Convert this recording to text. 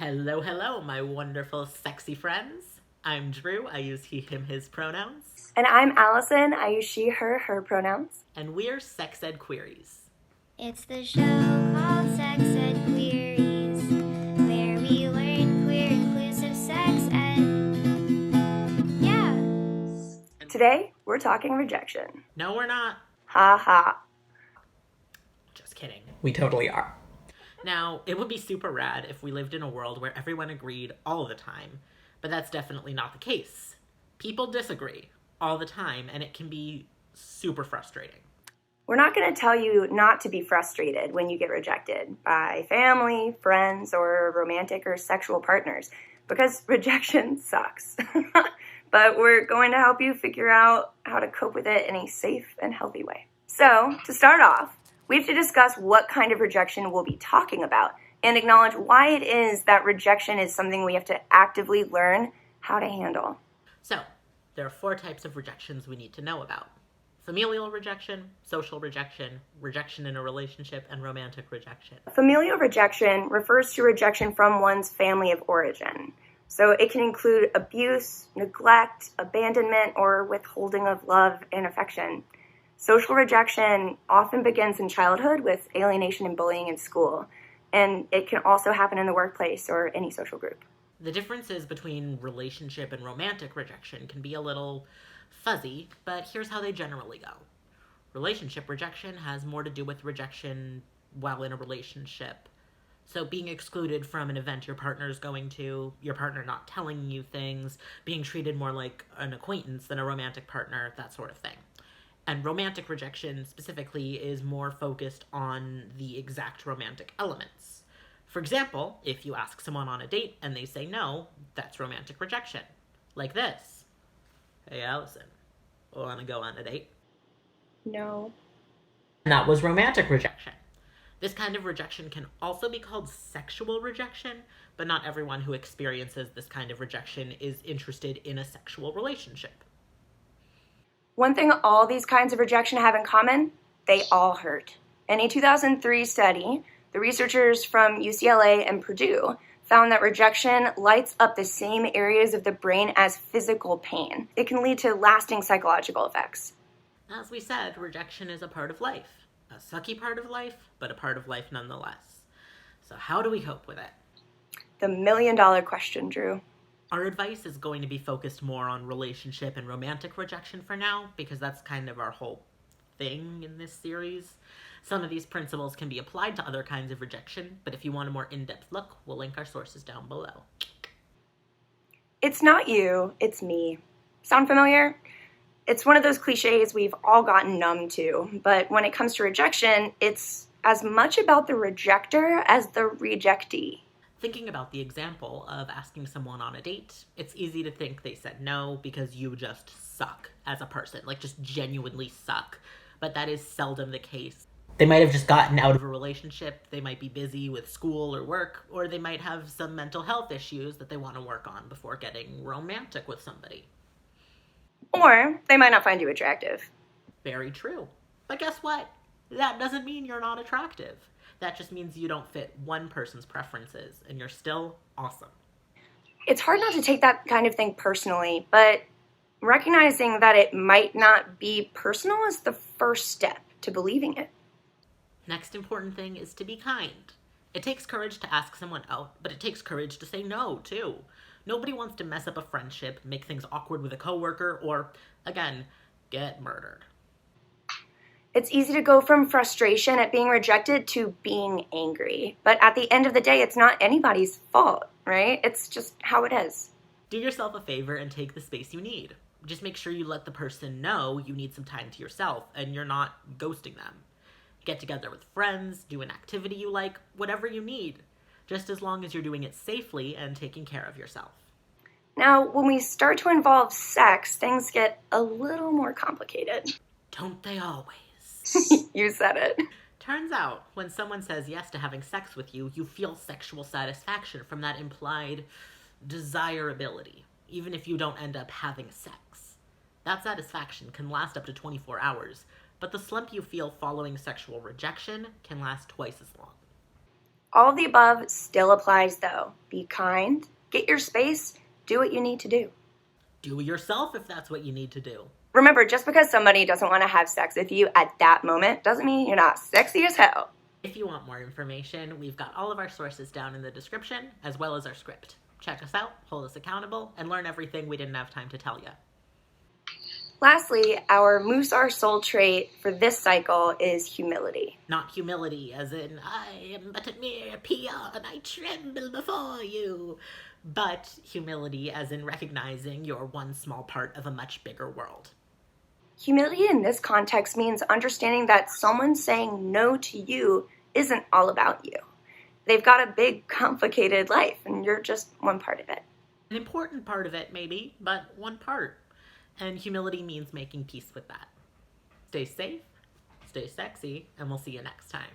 Hello, hello, my wonderful, sexy friends. I'm Drew. I use he, him, his pronouns. And I'm Allison. I use she, her pronouns. And we're Sex Ed Queries. It's the show called Sex Ed Queries, where we learn queer inclusive sex ed. Yeah. Today, we're talking rejection. No, we're not. Ha ha. Just kidding. We totally are. Now, it would be super rad if we lived in a world where everyone agreed all the time, but that's definitely not the case. People disagree all the time, and it can be super frustrating. We're not going to tell you not to be frustrated when you get rejected by family, friends, or romantic or sexual partners, because rejection sucks. But we're going to help you figure out how to cope with it in a safe and healthy way. So, to start off, we have to discuss what kind of rejection we'll be talking about and acknowledge why it is that rejection is something we have to actively learn how to handle. So, there are 4 types of rejections we need to know about. Familial rejection, social rejection, rejection in a relationship, and romantic rejection. Familial rejection refers to rejection from one's family of origin. So it can include abuse, neglect, abandonment, or withholding of love and affection. Social rejection often begins in childhood with alienation and bullying in school, and it can also happen in the workplace or any social group. The differences between relationship and romantic rejection can be a little fuzzy, but here's how they generally go. Relationship rejection has more to do with rejection while in a relationship. So being excluded from an event your partner's going to, your partner not telling you things, being treated more like an acquaintance than a romantic partner, that sort of thing. And romantic rejection specifically is more focused on the exact romantic elements. For example, if you ask someone on a date and they say no, that's romantic rejection. Like this. Hey, Allison, wanna go on a date? No. And that was romantic rejection. This kind of rejection can also be called sexual rejection, but not everyone who experiences this kind of rejection is interested in a sexual relationship. One thing all these kinds of rejection have in common, they all hurt. In a 2003 study, the researchers from UCLA and Purdue found that rejection lights up the same areas of the brain as physical pain. It can lead to lasting psychological effects. As we said, rejection is a part of life. A sucky part of life, but a part of life nonetheless. So how do we cope with it? The million-dollar question, Drew. Our advice is going to be focused more on relationship and romantic rejection for now, because that's kind of our whole thing in this series. Some of these principles can be applied to other kinds of rejection, but if you want a more in-depth look, we'll link our sources down below. It's not you, it's me. Sound familiar? It's one of those cliches we've all gotten numb to, but when it comes to rejection, it's as much about the rejecter as the rejectee. Thinking about the example of asking someone on a date, it's easy to think they said no because you just suck as a person, like just genuinely suck. But that is seldom the case. They might have just gotten out of a relationship, they might be busy with school or work, or they might have some mental health issues that they want to work on before getting romantic with somebody. Or they might not find you attractive. Very true. But guess what? That doesn't mean you're not attractive. That just means you don't fit one person's preferences, and you're still awesome. It's hard not to take that kind of thing personally, but recognizing that it might not be personal is the first step to believing it. Next important thing is to be kind. It takes courage to ask someone out, but it takes courage to say no, too. Nobody wants to mess up a friendship, make things awkward with a coworker, or, again, get murdered. It's easy to go from frustration at being rejected to being angry. But at the end of the day, it's not anybody's fault, right? It's just how it is. Do yourself a favor and take the space you need. Just make sure you let the person know you need some time to yourself and you're not ghosting them. Get together with friends, do an activity you like, whatever you need. Just as long as you're doing it safely and taking care of yourself. Now, when we start to involve sex, things get a little more complicated. Don't they always? You said it. Turns out, when someone says yes to having sex with you, you feel sexual satisfaction from that implied desirability, even if you don't end up having sex. That satisfaction can last up to 24 hours, but the slump you feel following sexual rejection can last twice as long. All of the above still applies though. Be kind, get your space, do what you need to do. Do it yourself if that's what you need to do. Remember, just because somebody doesn't want to have sex with you at that moment doesn't mean you're not sexy as hell. If you want more information, we've got all of our sources down in the description, as well as our script. Check us out, hold us accountable, and learn everything we didn't have time to tell you. Lastly, our Musar soul trait for this cycle is humility. Not humility, as in, I am but a mere peon, I tremble before you. But humility, as in recognizing you're one small part of a much bigger world. Humility in this context means understanding that someone saying no to you isn't all about you. They've got a big, complicated life, and you're just one part of it. An important part of it, maybe, but one part. And humility means making peace with that. Stay safe, stay sexy, and we'll see you next time.